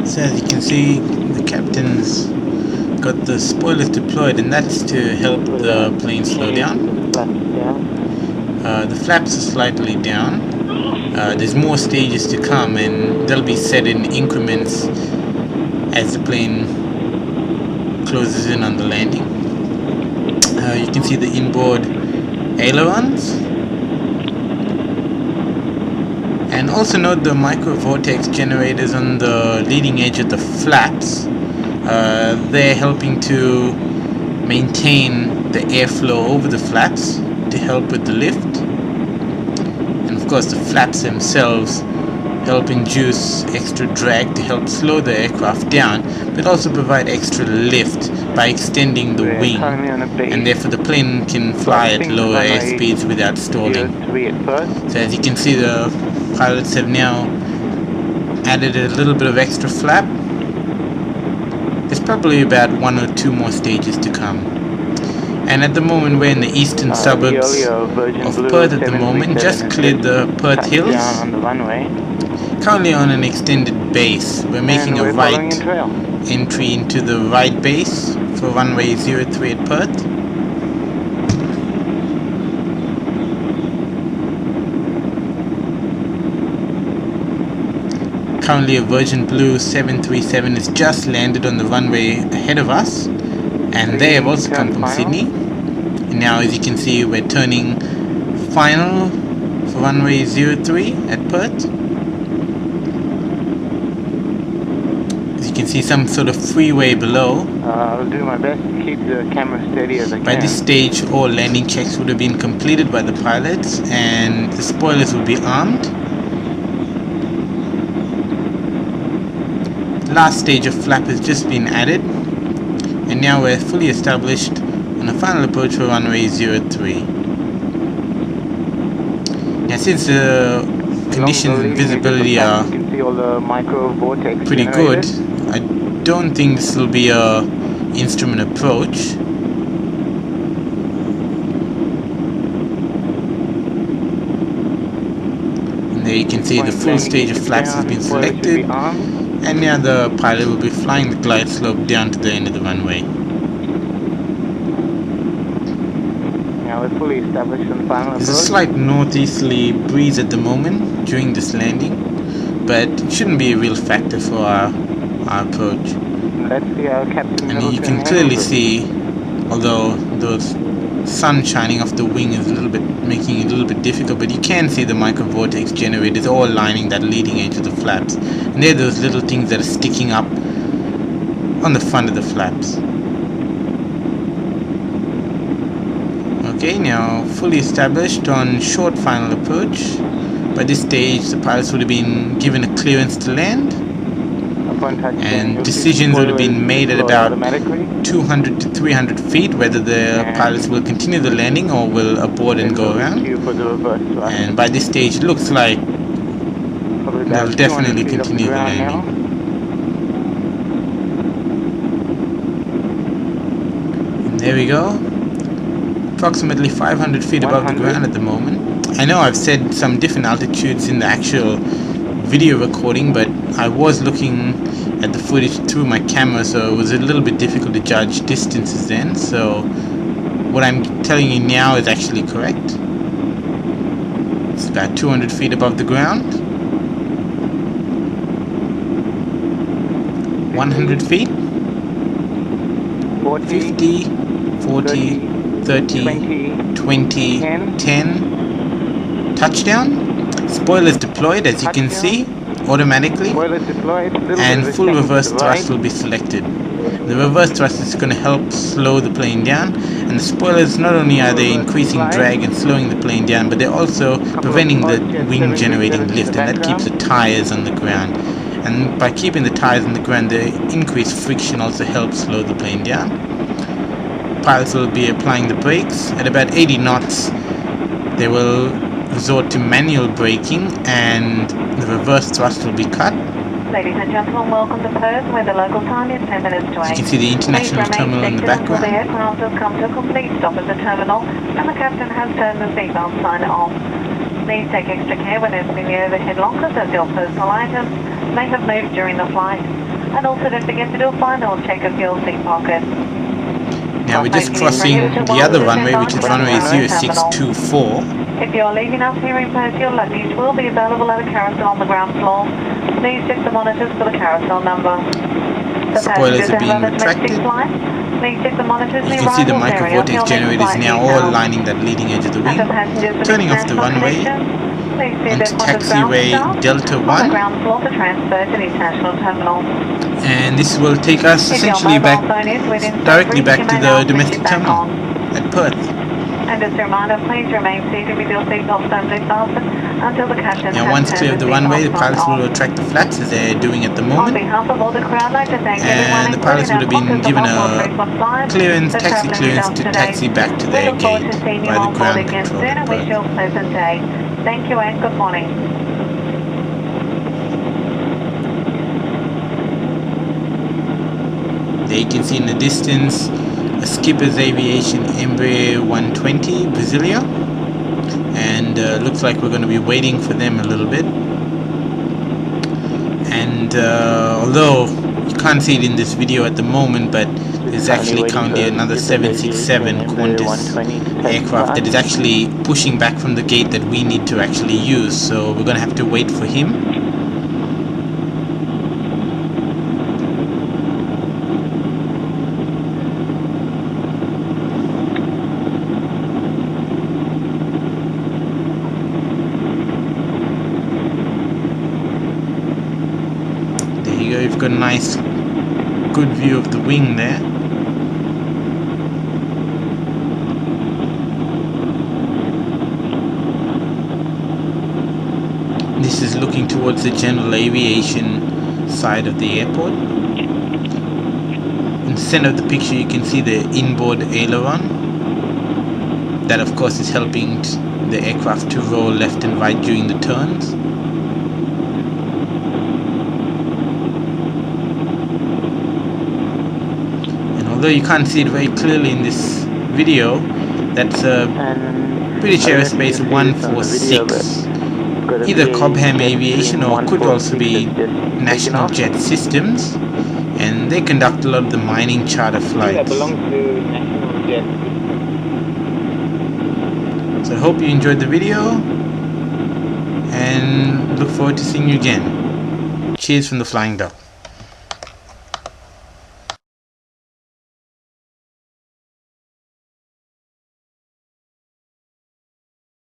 So as you can see, the captain's got the spoilers deployed, and that's to help the plane slow down. The flaps are slightly down. There's more stages to come, and they'll be set in increments as the plane closes in on the landing. You can see the inboard ailerons, and also note the micro vortex generators on the leading edge of the flaps. They're helping to maintain the airflow over the flaps to help with the lift, and of course the flaps themselves help induce extra drag to help slow the aircraft down, but also provide extra lift by extending the wing, and therefore the plane can fly at lower airspeeds without stalling. So as you can see, the pilots have now added a little bit of extra flap. There's probably about 1 or 2 more stages to come. And at the moment we're in the eastern suburbs of Perth at the moment, just cleared the Perth Hills. Currently on an extended base. We're making a right entry into the right base for runway 03 at Perth. Currently a Virgin Blue 737 has just landed on the runway ahead of us, and they have also come from Sydney. And now as you can see, we're turning final for runway 03 at Perth. As you can see, some sort of freeway below. I'll do my best to keep the camera steady as I can. By this stage, all landing checks would have been completed by the pilots, and the spoilers will be armed. Last stage of flap has just been added, and now we're fully established on a final approach for runway 03. Now since the conditions and visibility are pretty good, I don't think this will be a instrument approach. And there you can see the full stage of flaps has been selected. And now the pilot will be flying the glide slope down to the end of the runway. Now we're fully established on the final approach. There's a slight northeasterly breeze at the moment during this landing, but it shouldn't be a real factor for our approach. Let's see our captain. And you can clearly see, although the sun shining off the wing is making it a little bit difficult, but you can see the micro vortex generators all lining that leading edge of the flaps, and they're those little things that are sticking up on the front of the flaps. Okay, now fully established on short final approach. By this stage the pilots would have been given a clearance to land, and decisions would have been made at about 200 to 300 feet whether the pilots will continue the landing or will abort and go around. And by this stage it looks like they'll definitely continue the landing. And there we go, approximately 500 feet above the ground at the moment. I know I've said some different altitudes in the actual video recording, but I was looking at the footage through my camera, so it was a little bit difficult to judge distances then. So what I'm telling you now is actually correct. It's about 200 feet above the ground. 100 feet. 50, 40, 30, 20, 10. Touchdown. Spoilers deployed, as you can see, automatically, and full reverse thrust will be selected. The reverse thrust is going to help slow the plane down, and the spoilers, not only are they increasing drag and slowing the plane down, but they're also preventing the wing generating lift, and that keeps the tires on the ground. And by keeping the tires on the ground, the increased friction also helps slow the plane down. Pilots will be applying the brakes at about 80 knots. They will resort to manual braking, and the reverse thrust will be cut. Ladies and gentlemen, welcome to Perth, where the local time is 10 minutes to 8. You can see the international terminal in the background. The aircraft has come to a complete stop at the terminal, and the captain has turned the seatbelt sign off. Please take extra care when opening the overhead lockers as your personal items may have moved during the flight. And also don't forget to do a final check of your seat pockets. Now we're just crossing the other runway, which is runway 0624. If you're leaving us here in Perth, your luggage will be available at a carousel on the ground floor. Please check the monitors for the carousel number. Spoilers are being retracted. Please check the monitors. You can see the micro vortex generators now all lining that leading edge of the wing. Turning off the runway onto taxiway Delta 1. And this will take us essentially directly back to the domestic terminal at Perth. And just a reminder, please remain seated with your seatbelt firmly fastened until the captain now once clear of the runway, the pilots will retract the flaps as they're doing at the moment. On behalf of all the crowd, I'd like to thank and the pilots would have been given a clearance, taxi clearance to taxi back to their gate by the ground control at Perth. I wish you a pleasant day. Thank you and good morning. There you can see in the distance a Skipper's Aviation Embraer 120 Brasilia, and looks like we're going to be waiting for them a little bit. And although you can't see it in this video at the moment, but there's actually currently another 767 Qantas aircraft that is actually pushing back from the gate that we need to actually use, so we're going to have to wait for him. You've got a nice good view of the wing there. This is looking towards the general aviation side of the airport. In the center of the picture you can see the inboard aileron. That of course is helping the aircraft to roll left and right during the turns. Although you can't see it very clearly in this video, that's British Aerospace 146, either Cobham Aviation or could also be National Jet Systems, and they conduct a lot of the mining charter flights. So I hope you enjoyed the video and look forward to seeing you again. Cheers from the Flying Duck.